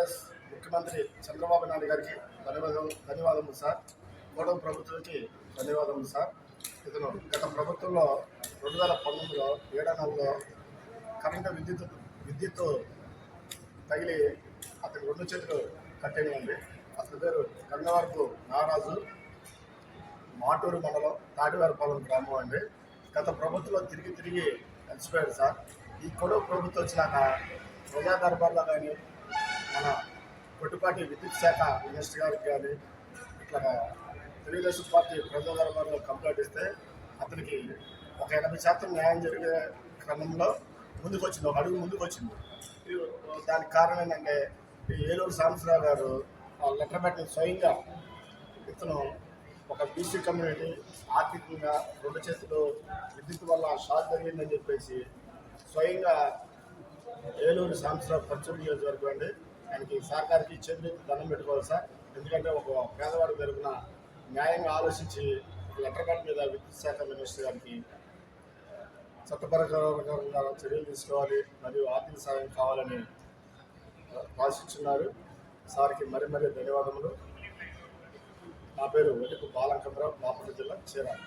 ఆంధ్రప్రదేశ్ ముఖ్యమంత్రి చంద్రబాబు నాయుడు గారికి ధన్యవాదములు సార్. కూటమి ప్రభుత్వానికి ధన్యవాదములు సార్. ఇతను గత ప్రభుత్వంలో 2019లో 7వ నెలలో కరెంటు విద్యుత్ తగిలి అతని 2 చేతులు కట్టేయండి. అతని పేరు గంగవరపు నాగరాజు, మాటూరు మండలం తాటివారిపాలెం గ్రామం అండి. గత ప్రభుత్వంలో తిరిగి కలిసిపోయాడు సార్. ఈ కొడుకు ప్రభుత్వం వచ్చినాక ప్రజా దర్బార్లో కానీ మన కొట్టుపాటి విద్యుత్ శాఖ మినిస్టర్ గారికి కానీ ఇట్లా తెలుగుదేశం పార్టీ ప్రజా దర్బార్లో కంప్లైంట్ ఇస్తే అతనికి ఒక 80% న్యాయం జరిగే క్రమంలో ఒక అడుగు ముందుకు వచ్చింది. దానికి కారణం ఏంటంటే ఏలూరు సాంబశివరావు గారు లెటర్ పెట్టి స్వయంగా ఇతను ఒక బీసీ కమ్యూనిటీ ఆర్థికంగా 2 చేతులు విద్యుత్ వల్ల షాక్ జరిగిందని చెప్పేసి స్వయంగా ఏలూరు సాంబశివరావు పచ్చడి నియోజకవర్గం అండి. ఆయనకి సహకారికి చేతులు దండం పెట్టుకోవాలి సార్. ఎందుకంటే ఒక పేదవాడి తరపున న్యాయంగా ఆలోచించి లెటర్ ప్యాడ్ మీద విద్యుత్ శాఖ మినిస్టర్ గారికి చట్టపరంగా చర్యలు తీసుకోవాలి మరియు ఆర్థిక సహాయం కావాలని ఆశిస్తున్నారు. సార్కి మరీ ధన్యవాదములు. నా పేరు వెలుపు బాలంకమరావు, బాపట్ల జిల్లా చీరాల.